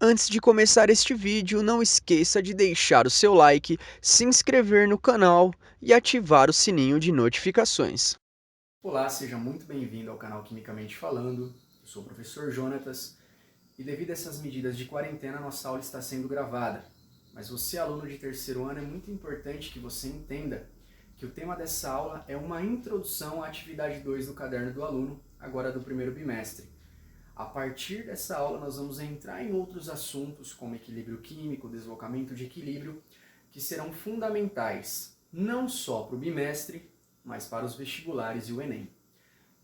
Antes de começar este vídeo, não esqueça de deixar o seu like, se inscrever no canal e ativar o sininho de notificações. Olá, seja muito bem-vindo ao canal Quimicamente Falando. Eu sou o professor Jonatas e devido a essas medidas de quarentena, nossa aula está sendo gravada. Mas você, aluno de terceiro ano, é muito importante que você entenda que o tema dessa aula é uma introdução à atividade 2 do caderno do aluno, agora do primeiro bimestre. A partir dessa aula, nós vamos entrar em outros assuntos, como equilíbrio químico, deslocamento de equilíbrio, que serão fundamentais, não só para o bimestre, mas para os vestibulares e o Enem.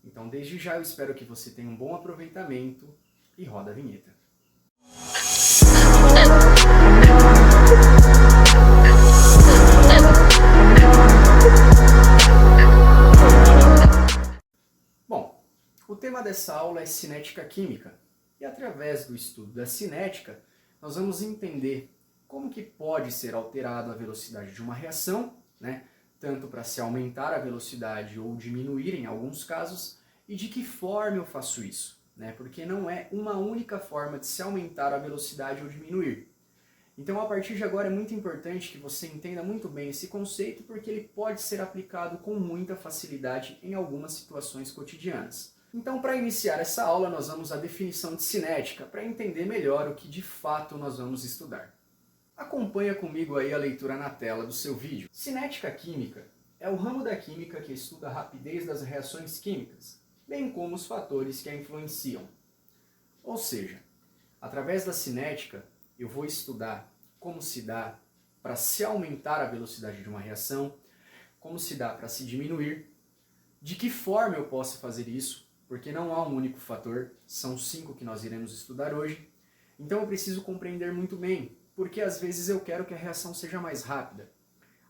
Então, desde já, eu espero que você tenha um bom aproveitamento e roda a vinheta. Bom, o tema dessa aula é cinética química e através do estudo da cinética nós vamos entender como que pode ser alterada a velocidade de uma reação, tanto para se aumentar a velocidade ou diminuir em alguns casos, e de que forma eu faço isso, porque não é uma única forma de se aumentar a velocidade ou diminuir. Então, a partir de agora é muito importante que você entenda muito bem esse conceito, porque ele pode ser aplicado com muita facilidade em algumas situações cotidianas. Então, para iniciar essa aula, nós vamos à definição de cinética, para entender melhor o que de fato nós vamos estudar. Acompanha comigo aí a leitura na tela do seu vídeo. Cinética química é o ramo da química que estuda a rapidez das reações químicas, bem como os fatores que a influenciam. Ou seja, através da cinética, eu vou estudar como se dá para se aumentar a velocidade de uma reação, como se dá para se diminuir, de que forma eu posso fazer isso, porque não há um único fator, são 5 que nós iremos estudar hoje. Então eu preciso compreender muito bem, porque às vezes eu quero que a reação seja mais rápida.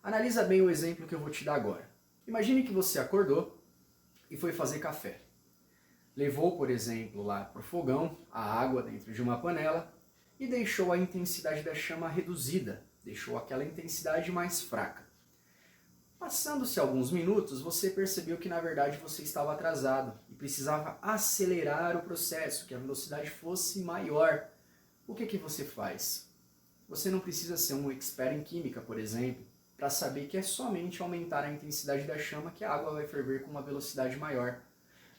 Analisa bem o exemplo que eu vou te dar agora. Imagine que você acordou e foi fazer café. Levou, por exemplo, lá para o fogão a água dentro de uma panela e deixou a intensidade da chama reduzida, deixou aquela intensidade mais fraca. Passando-se alguns minutos, você percebeu que na verdade você estava atrasado e precisava acelerar o processo, que a velocidade fosse maior. O que você faz? Você não precisa ser um expert em química, por exemplo, para saber que é somente aumentar a intensidade da chama que a água vai ferver com uma velocidade maior.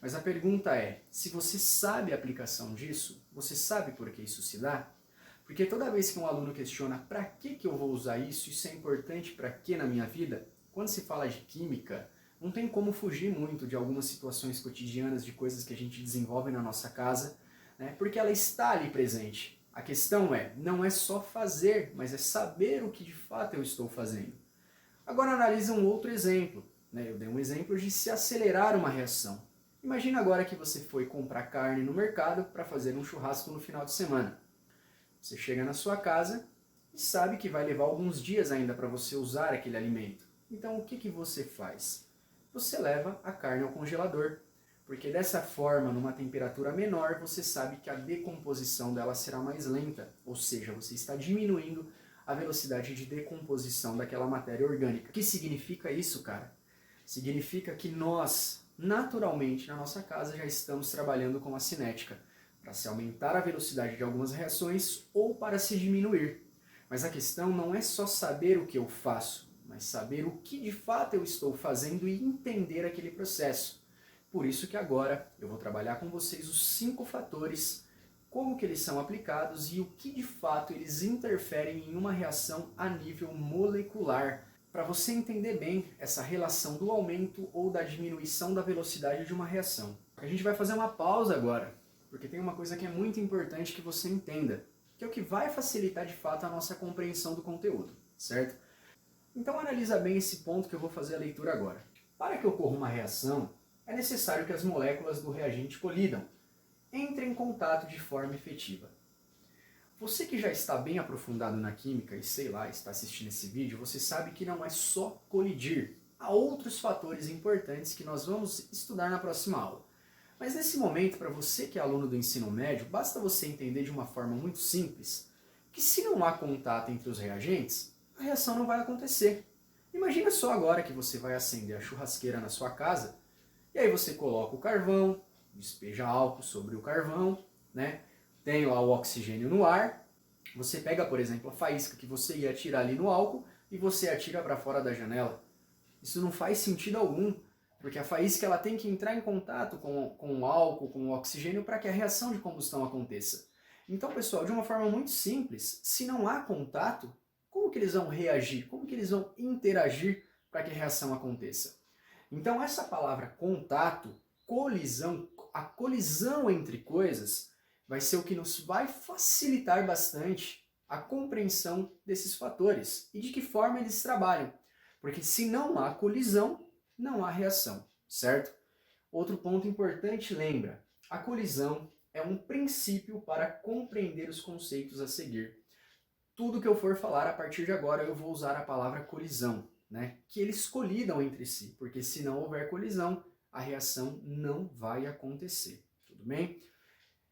Mas a pergunta é, se você sabe a aplicação disso, você sabe por que isso se dá? Porque toda vez que um aluno questiona para que eu vou usar isso é importante para quê na minha vida, quando se fala de química, não tem como fugir muito de algumas situações cotidianas, de coisas que a gente desenvolve na nossa casa, porque ela está ali presente. A questão não é só fazer, mas é saber o que de fato eu estou fazendo. Agora analise um outro exemplo. Eu dei um exemplo de se acelerar uma reação. Imagina agora que você foi comprar carne no mercado para fazer um churrasco no final de semana. Você chega na sua casa e sabe que vai levar alguns dias ainda para você usar aquele alimento. Então o que você faz? Você leva a carne ao congelador, porque dessa forma, numa temperatura menor, você sabe que a decomposição dela será mais lenta, ou seja, você está diminuindo a velocidade de decomposição daquela matéria orgânica. O que significa isso, cara? Significa que nós, naturalmente, na nossa casa, já estamos trabalhando com a cinética, para se aumentar a velocidade de algumas reações ou para se diminuir. Mas a questão não é só saber o que eu faço, mas saber o que de fato eu estou fazendo e entender aquele processo. Por isso que agora eu vou trabalhar com vocês os 5 fatores, como que eles são aplicados e o que de fato eles interferem em uma reação a nível molecular, para você entender bem essa relação do aumento ou da diminuição da velocidade de uma reação. A gente vai fazer uma pausa agora, porque tem uma coisa que é muito importante que você entenda, que é o que vai facilitar de fato a nossa compreensão do conteúdo, certo? Então analisa bem esse ponto que eu vou fazer a leitura agora. Para que ocorra uma reação, é necessário que as moléculas do reagente colidam, entrem em contato de forma efetiva. Você que já está bem aprofundado na química e sei lá, está assistindo esse vídeo, você sabe que não é só colidir. Há outros fatores importantes que nós vamos estudar na próxima aula. Mas nesse momento, para você que é aluno do ensino médio, basta você entender de uma forma muito simples que se não há contato entre os reagentes, a reação não vai acontecer. Imagina só agora que você vai acender a churrasqueira na sua casa e aí você coloca o carvão, despeja álcool sobre o carvão, tem lá o oxigênio no ar Você pega, por exemplo, a faísca que você ia atirar ali no álcool e você atira para fora da janela. Isso não faz sentido algum, porque a faísca ela tem que entrar em contato com o álcool, com o oxigênio, para que a reação de combustão aconteça. Então, pessoal, de uma forma muito simples, se não há contato, como que eles vão reagir? Como que eles vão interagir para que a reação aconteça? Então, essa palavra contato, colisão, a colisão entre coisas, vai ser o que nos vai facilitar bastante a compreensão desses fatores e de que forma eles trabalham. Porque se não há colisão, não há reação, certo? Outro ponto importante, lembra, a colisão é um princípio para compreender os conceitos a seguir. Tudo que eu for falar a partir de agora eu vou usar a palavra colisão, né? Que eles colidam entre si, porque se não houver colisão, a reação não vai acontecer, tudo bem?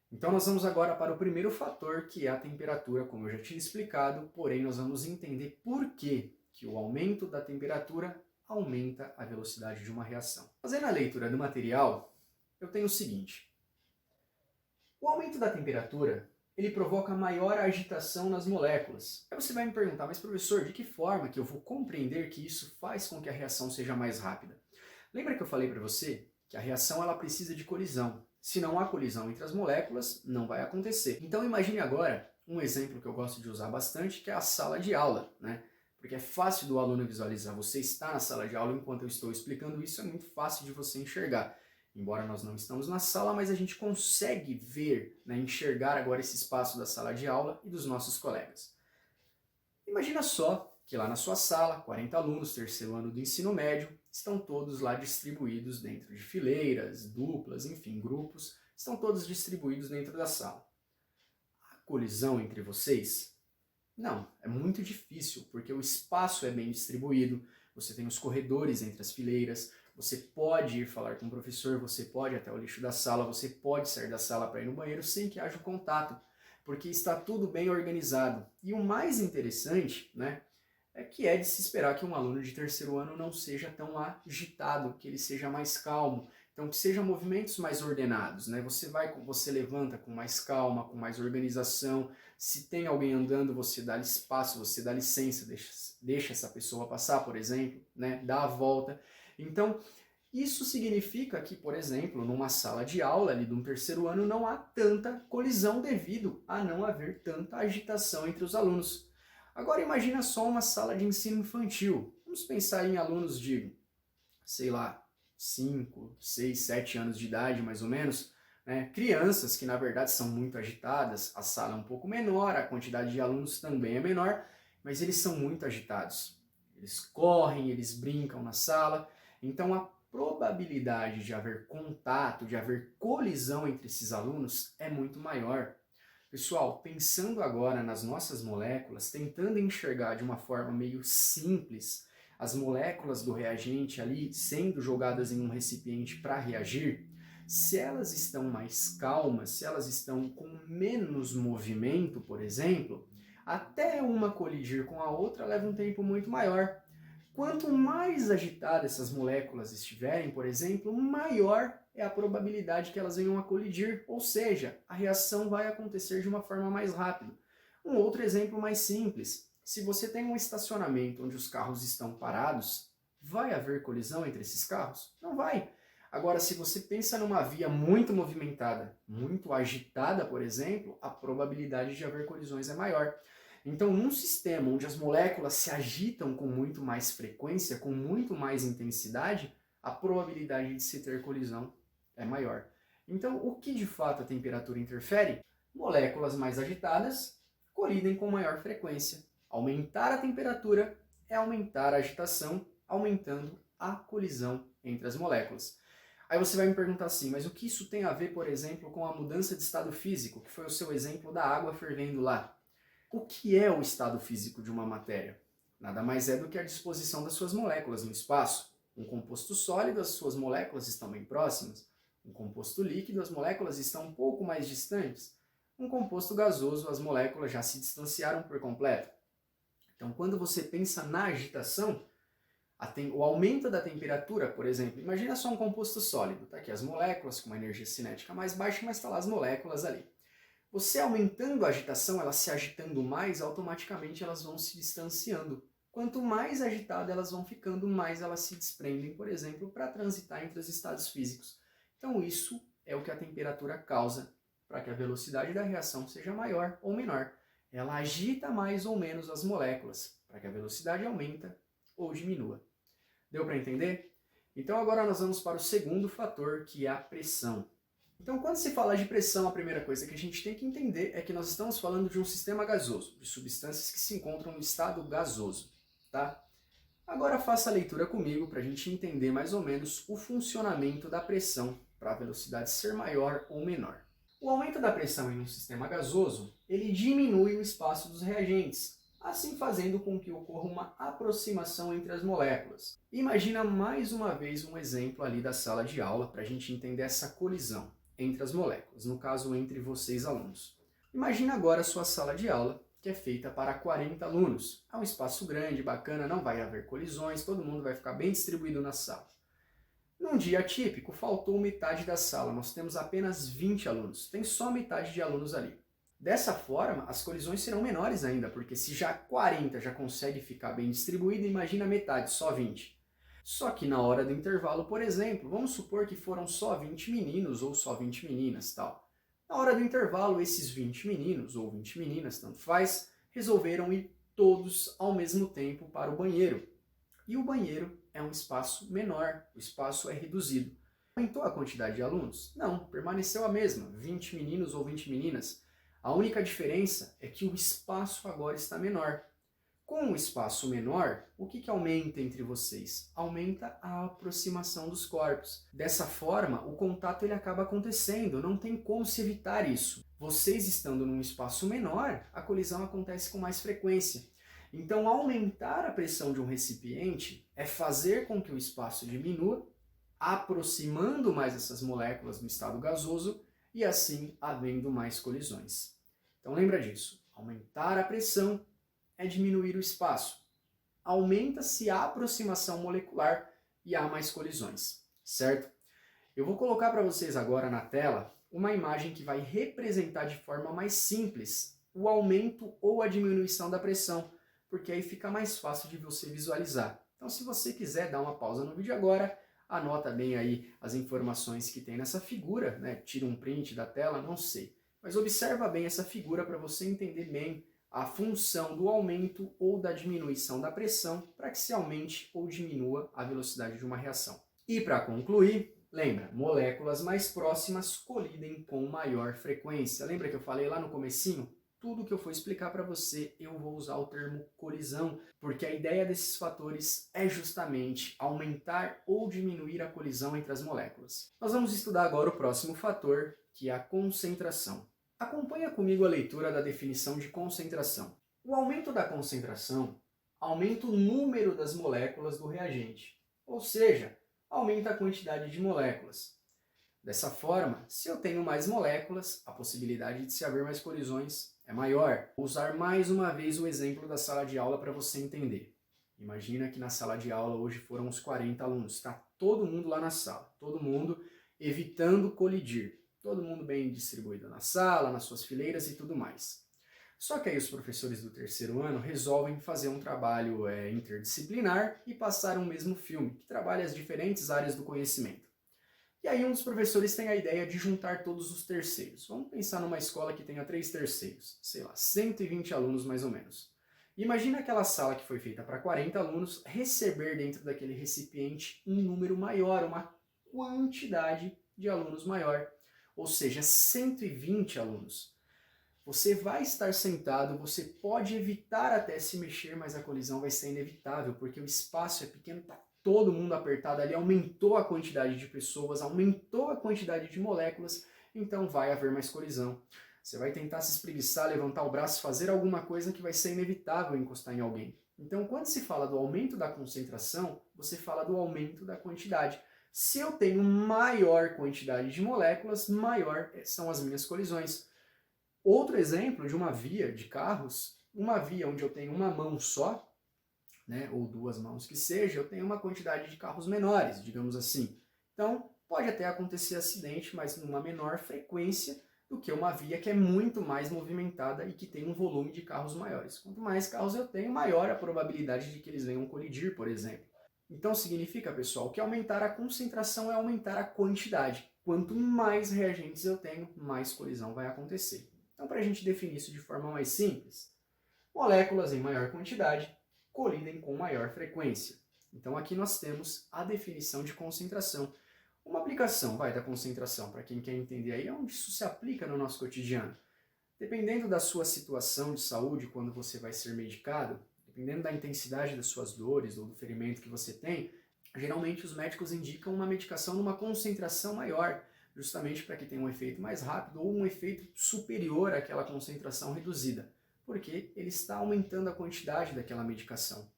Então nós vamos agora para o primeiro fator, que é a temperatura, como eu já tinha explicado, porém nós vamos entender por que o aumento da temperatura aumenta a velocidade de uma reação. Fazendo a leitura do material, eu tenho o seguinte. O aumento da temperatura, ele provoca maior agitação nas moléculas. Aí você vai me perguntar, mas professor, de que forma que eu vou compreender que isso faz com que a reação seja mais rápida? Lembra que eu falei para você que a reação ela precisa de colisão. Se não há colisão entre as moléculas, não vai acontecer. Então imagine agora um exemplo que eu gosto de usar bastante, que é a sala de aula, né? Porque é fácil do aluno visualizar. Você está na sala de aula enquanto eu estou explicando isso, é muito fácil de você enxergar. Embora nós não estamos na sala, mas a gente consegue ver, né, enxergar agora esse espaço da sala de aula e dos nossos colegas. Imagina só que lá na sua sala, 40 alunos, terceiro ano do ensino médio, estão todos lá distribuídos dentro de fileiras, duplas, enfim, grupos, estão todos distribuídos dentro da sala. Há colisão entre vocês? Não, é muito difícil, porque o espaço é bem distribuído, você tem os corredores entre as fileiras, você pode ir falar com o professor, você pode ir até o lixo da sala, você pode sair da sala para ir no banheiro sem que haja contato, porque está tudo bem organizado. E o mais interessante, né, é que é de se esperar que um aluno de terceiro ano não seja tão agitado, que ele seja mais calmo, então que sejam movimentos mais ordenados, né? Você levanta com mais calma, com mais organização. Se tem alguém andando, você dá espaço, você dá licença, deixa essa pessoa passar, por exemplo, né? Dá a volta. Então, isso significa que, por exemplo, numa sala de aula ali de um terceiro ano não há tanta colisão devido a não haver tanta agitação entre os alunos. Agora imagina só uma sala de ensino infantil. Vamos pensar em alunos de, sei lá, 5, 6, 7 anos de idade, mais ou menos, né? Crianças que na verdade são muito agitadas, a sala é um pouco menor, a quantidade de alunos também é menor, mas eles são muito agitados. Eles correm, eles brincam na sala, então a probabilidade de haver contato, de haver colisão entre esses alunos é muito maior. Pessoal, pensando agora nas nossas moléculas, tentando enxergar de uma forma meio simples as moléculas do reagente ali sendo jogadas em um recipiente para reagir, se elas estão mais calmas, se elas estão com menos movimento, por exemplo, até uma colidir com a outra leva um tempo muito maior. Quanto mais agitadas essas moléculas estiverem, por exemplo, maior é a probabilidade que elas venham a colidir, ou seja, a reação vai acontecer de uma forma mais rápida. Um outro exemplo mais simples, se você tem um estacionamento onde os carros estão parados, vai haver colisão entre esses carros? Não vai. Agora, se você pensa numa via muito movimentada, muito agitada, por exemplo, a probabilidade de haver colisões é maior. Então, num sistema onde as moléculas se agitam com muito mais frequência, com muito mais intensidade, a probabilidade de se ter colisão é maior. Então, o que de fato a temperatura interfere? Moléculas mais agitadas colidem com maior frequência. Aumentar a temperatura é aumentar a agitação, aumentando a colisão entre as moléculas. Aí você vai me perguntar assim, mas o que isso tem a ver, por exemplo, com a mudança de estado físico, que foi o seu exemplo da água fervendo lá? O que é o estado físico de uma matéria? Nada mais é do que a disposição das suas moléculas no espaço. Um composto sólido, as suas moléculas estão bem próximas. Um composto líquido, as moléculas estão um pouco mais distantes. Um composto gasoso, as moléculas já se distanciaram por completo. Então, quando você pensa na agitação, o aumento da temperatura, por exemplo, imagina só um composto sólido, tá aqui as moléculas com uma energia cinética mais baixa, mas está lá as moléculas ali. Você aumentando a agitação, elas se agitando mais, automaticamente elas vão se distanciando. Quanto mais agitadas elas vão ficando, mais elas se desprendem, por exemplo, para transitar entre os estados físicos. Então isso é o que a temperatura causa para que a velocidade da reação seja maior ou menor. Ela agita mais ou menos as moléculas, para que a velocidade aumenta ou diminua. Deu para entender? Então agora nós vamos para o segundo fator, que é a pressão. Então, quando se fala de pressão, a primeira coisa que a gente tem que entender é que nós estamos falando de um sistema gasoso, de substâncias que se encontram no estado gasoso, tá? Agora faça a leitura comigo para a gente entender mais ou menos o funcionamento da pressão para a velocidade ser maior ou menor. O aumento da pressão em um sistema gasoso, ele diminui o espaço dos reagentes, assim fazendo com que ocorra uma aproximação entre as moléculas. Imagina mais uma vez um exemplo ali da sala de aula para a gente entender essa colisão entre as moléculas, no caso entre vocês alunos. Imagina agora a sua sala de aula, que é feita para 40 alunos. É um espaço grande, bacana, não vai haver colisões, todo mundo vai ficar bem distribuído na sala. Num dia típico, faltou metade da sala, nós temos apenas 20 alunos, tem só metade de alunos ali. Dessa forma, as colisões serão menores ainda, porque se já 40 já consegue ficar bem distribuído, imagina metade, só 20. Só que na hora do intervalo, por exemplo, vamos supor que foram só 20 meninos ou só 20 meninas, tal. Na hora do intervalo, esses 20 meninos ou 20 meninas, tanto faz, resolveram ir todos ao mesmo tempo para o banheiro. E o banheiro é um espaço menor, o espaço é reduzido. Aumentou a quantidade de alunos? Não, permaneceu a mesma, 20 meninos ou 20 meninas. A única diferença é que o espaço agora está menor. Com um espaço menor, o que aumenta entre vocês? Aumenta a aproximação dos corpos. Dessa forma, o contato ele acaba acontecendo, não tem como se evitar isso. Vocês estando num espaço menor, a colisão acontece com mais frequência. Então, aumentar a pressão de um recipiente é fazer com que o espaço diminua, aproximando mais essas moléculas no estado gasoso e assim havendo mais colisões. Então lembra disso, aumentar a pressão é diminuir o espaço. Aumenta-se a aproximação molecular e há mais colisões, certo? Eu vou colocar para vocês agora na tela uma imagem que vai representar de forma mais simples o aumento ou a diminuição da pressão, porque aí fica mais fácil de você visualizar. Então se você quiser dar uma pausa no vídeo agora, anota bem aí as informações que tem nessa figura, né? Tira um print da tela, não sei. Mas observa bem essa figura para você entender bem a função do aumento ou da diminuição da pressão para que se aumente ou diminua a velocidade de uma reação. E para concluir, lembra, moléculas mais próximas colidem com maior frequência. Lembra que eu falei lá no comecinho? Tudo que eu for explicar para você, eu vou usar o termo colisão, porque a ideia desses fatores é justamente aumentar ou diminuir a colisão entre as moléculas. Nós vamos estudar agora o próximo fator, que é a concentração. Acompanha comigo a leitura da definição de concentração. O aumento da concentração aumenta o número das moléculas do reagente, ou seja, aumenta a quantidade de moléculas. Dessa forma, se eu tenho mais moléculas, a possibilidade de se haver mais colisões é maior. Vou usar mais uma vez o exemplo da sala de aula para você entender. Imagina que na sala de aula hoje foram uns 40 alunos, está todo mundo lá na sala, todo mundo evitando colidir. Todo mundo bem distribuído na sala, nas suas fileiras e tudo mais. Só que aí os professores do terceiro ano resolvem fazer um trabalho interdisciplinar e passar um mesmo filme, que trabalha as diferentes áreas do conhecimento. E aí um dos professores tem a ideia de juntar todos os terceiros. Vamos pensar numa escola que tenha 3 terceiros, sei lá, 120 alunos mais ou menos. Imagina aquela sala que foi feita para 40 alunos receber dentro daquele recipiente um número maior, uma quantidade de alunos maior. Ou seja, 120 alunos. Você vai estar sentado, você pode evitar até se mexer, mas a colisão vai ser inevitável, porque o espaço é pequeno, está todo mundo apertado ali, aumentou a quantidade de pessoas, aumentou a quantidade de moléculas, então vai haver mais colisão. Você vai tentar se espreguiçar, levantar o braço, fazer alguma coisa que vai ser inevitável encostar em alguém. Então, quando se fala do aumento da concentração, você fala do aumento da quantidade. Se eu tenho maior quantidade de moléculas, maior são as minhas colisões. Outro exemplo de uma via de carros, uma via onde eu tenho uma mão só, né, ou 2 mãos que seja, eu tenho uma quantidade de carros menores, digamos assim. Então, pode até acontecer acidente, mas numa menor frequência do que uma via que é muito mais movimentada e que tem um volume de carros maiores. Quanto mais carros eu tenho, maior a probabilidade de que eles venham colidir, por exemplo. Então significa, pessoal, que aumentar a concentração é aumentar a quantidade. Quanto mais reagentes eu tenho, mais colisão vai acontecer. Então, para a gente definir isso de forma mais simples, moléculas em maior quantidade colidem com maior frequência. Então aqui nós temos a definição de concentração. Uma aplicação da concentração, para quem quer entender aí, é onde isso se aplica no nosso cotidiano. Dependendo da sua situação de saúde, quando você vai ser medicado, dependendo da intensidade das suas dores ou do ferimento que você tem, geralmente os médicos indicam uma medicação numa concentração maior, justamente para que tenha um efeito mais rápido ou um efeito superior àquela concentração reduzida, porque ele está aumentando a quantidade daquela medicação.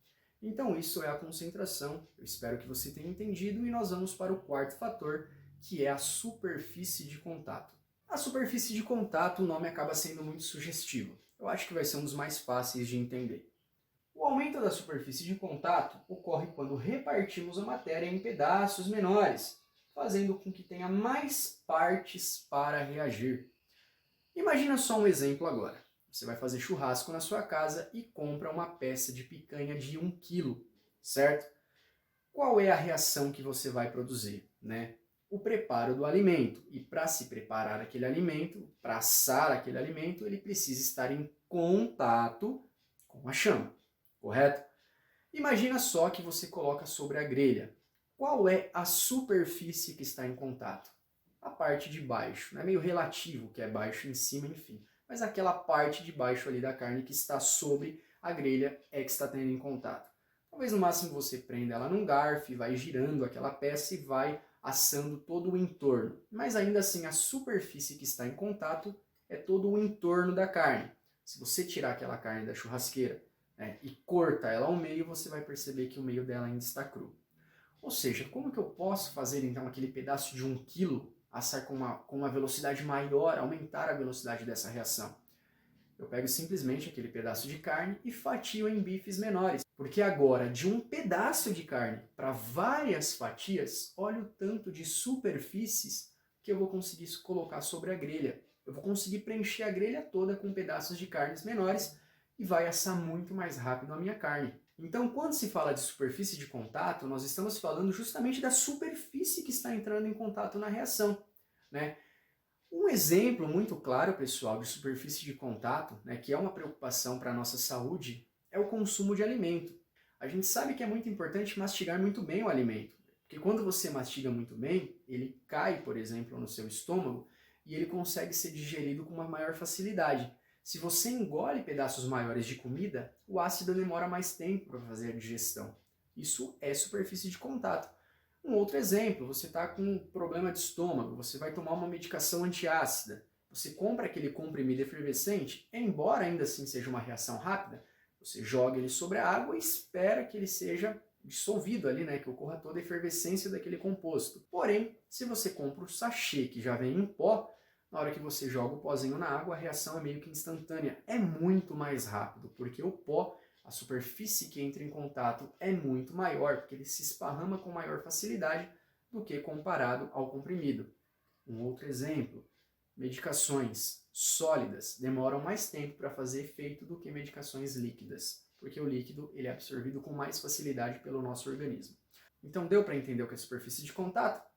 Então isso é a concentração, eu espero que você tenha entendido e nós vamos para o quarto fator, que é a superfície de contato. A superfície de contato, o nome acaba sendo muito sugestivo. Eu acho que vai ser um dos mais fáceis de entender. O aumento da superfície de contato ocorre quando repartimos a matéria em pedaços menores, fazendo com que tenha mais partes para reagir. Imagina só um exemplo agora. Você vai fazer churrasco na sua casa e compra uma peça de picanha de 1 kg, certo? Qual é a reação que você vai produzir, né? O preparo do alimento. E para se preparar aquele alimento, para assar aquele alimento, ele precisa estar em contato com a chama, correto? Imagina só que você coloca sobre a grelha. Qual é a superfície que está em contato? A parte de baixo. Não é meio relativo que é baixo em cima, enfim. Mas aquela parte de baixo ali da carne que está sobre a grelha é que está tendo em contato. Talvez no máximo você prenda ela num garfo e vai girando aquela peça e vai assando todo o entorno. Mas ainda assim a superfície que está em contato é todo o entorno da carne. Se você tirar aquela carne da churrasqueira, né, e corta ela ao meio, você vai perceber que o meio dela ainda está cru. Ou seja, como que eu posso fazer então aquele pedaço de 1 kg assar com uma velocidade maior, aumentar a velocidade dessa reação? Eu pego simplesmente aquele pedaço de carne e fatio em bifes menores. Porque agora, de um pedaço de carne para várias fatias, olha o tanto de superfícies que eu vou conseguir colocar sobre a grelha. Eu vou conseguir preencher a grelha toda com pedaços de carnes menores e vai assar muito mais rápido a minha carne. Então, quando se fala de superfície de contato, nós estamos falando justamente da superfície que está entrando em contato na reação, né? Um exemplo muito claro, pessoal, de superfície de contato, né, que é uma preocupação para a nossa saúde, é o consumo de alimento. A gente sabe que é muito importante mastigar muito bem o alimento, porque quando você mastiga muito bem, ele cai, por exemplo, no seu estômago e ele consegue ser digerido com uma maior facilidade. Se você engole pedaços maiores de comida, o ácido demora mais tempo para fazer a digestão. Isso é superfície de contato. Um outro exemplo, você está com um problema de estômago, você vai tomar uma medicação antiácida, você compra aquele comprimido efervescente, embora ainda assim seja uma reação rápida, você joga ele sobre a água e espera que ele seja dissolvido ali, né, que ocorra toda a efervescência daquele composto. Porém, se você compra o sachê que já vem em pó, na hora que você joga o pozinho na água, a reação é meio que instantânea. É muito mais rápido, porque o pó, a superfície que entra em contato é muito maior, porque ele se esparrama com maior facilidade do que comparado ao comprimido. Um outro exemplo, medicações sólidas demoram mais tempo para fazer efeito do que medicações líquidas, porque o líquido ele é absorvido com mais facilidade pelo nosso organismo. Então deu para entender o que é superfície de contato?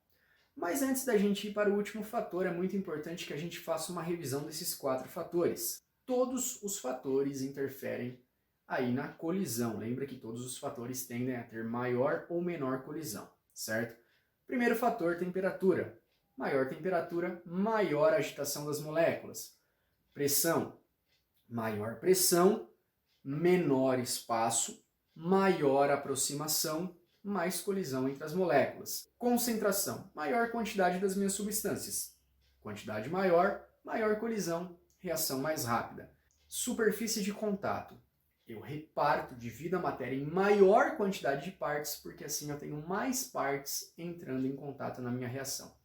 Mas antes da gente ir para o último fator, é muito importante que a gente faça uma revisão desses 4 fatores. Todos os fatores interferem aí na colisão. Lembra que todos os fatores tendem a ter maior ou menor colisão, certo? Primeiro fator, temperatura. Maior temperatura, maior agitação das moléculas. Pressão. Maior pressão, menor espaço, maior aproximação, mais colisão entre as moléculas. Concentração, maior quantidade das minhas substâncias. Quantidade maior, maior colisão, reação mais rápida. Superfície de contato. Eu reparto, divido a matéria em maior quantidade de partes, porque assim eu tenho mais partes entrando em contato na minha reação.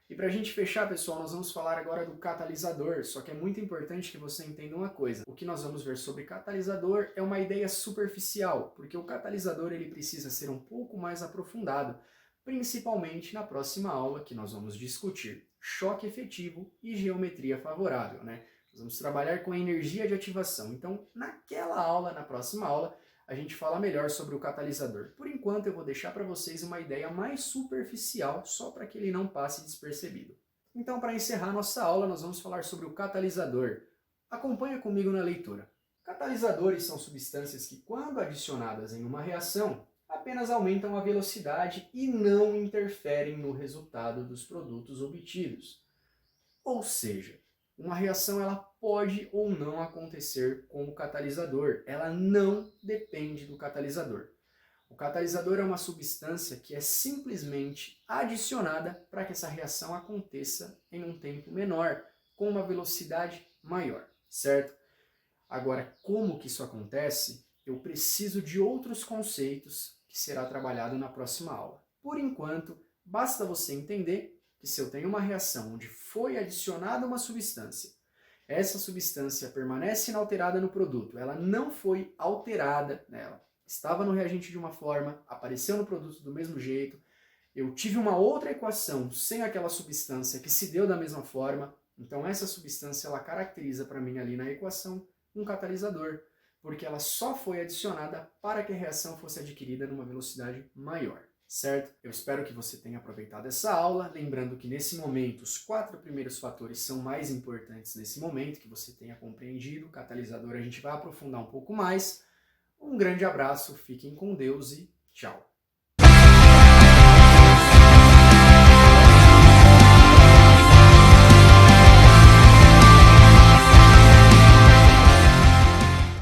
E para a gente fechar, pessoal, nós vamos falar agora do catalisador, só que é muito importante que você entenda uma coisa. O que nós vamos ver sobre catalisador é uma ideia superficial, porque o catalisador ele precisa ser um pouco mais aprofundado, principalmente na próxima aula que nós vamos discutir choque efetivo e geometria favorável, né? Nós vamos trabalhar com a energia de ativação. Então, naquela aula, na próxima aula, a gente fala melhor sobre o catalisador. Por enquanto, eu vou deixar para vocês uma ideia mais superficial, só para que ele não passe despercebido. Então, para encerrar nossa aula, nós vamos falar sobre o catalisador. Acompanha comigo na leitura. Catalisadores são substâncias que, quando adicionadas em uma reação, apenas aumentam a velocidade e não interferem no resultado dos produtos obtidos. Ou seja, uma reação ela pode ou não acontecer com o catalisador, ela não depende do catalisador. O catalisador é uma substância que é simplesmente adicionada para que essa reação aconteça em um tempo menor, com uma velocidade maior, certo? Agora, como que isso acontece? Eu preciso de outros conceitos que será trabalhado na próxima aula. Por enquanto, basta você entender que se eu tenho uma reação onde foi adicionada uma substância, essa substância permanece inalterada no produto, ela não foi alterada nela, estava no reagente de uma forma, apareceu no produto do mesmo jeito, eu tive uma outra equação sem aquela substância que se deu da mesma forma, então essa substância ela caracteriza para mim ali na equação um catalisador, porque ela só foi adicionada para que a reação fosse adquirida numa velocidade maior, certo? Eu espero que você tenha aproveitado essa aula, lembrando que nesse momento os 4 primeiros fatores são mais importantes nesse momento, que você tenha compreendido. O catalisador a gente vai aprofundar um pouco mais. Um grande abraço, fiquem com Deus e tchau!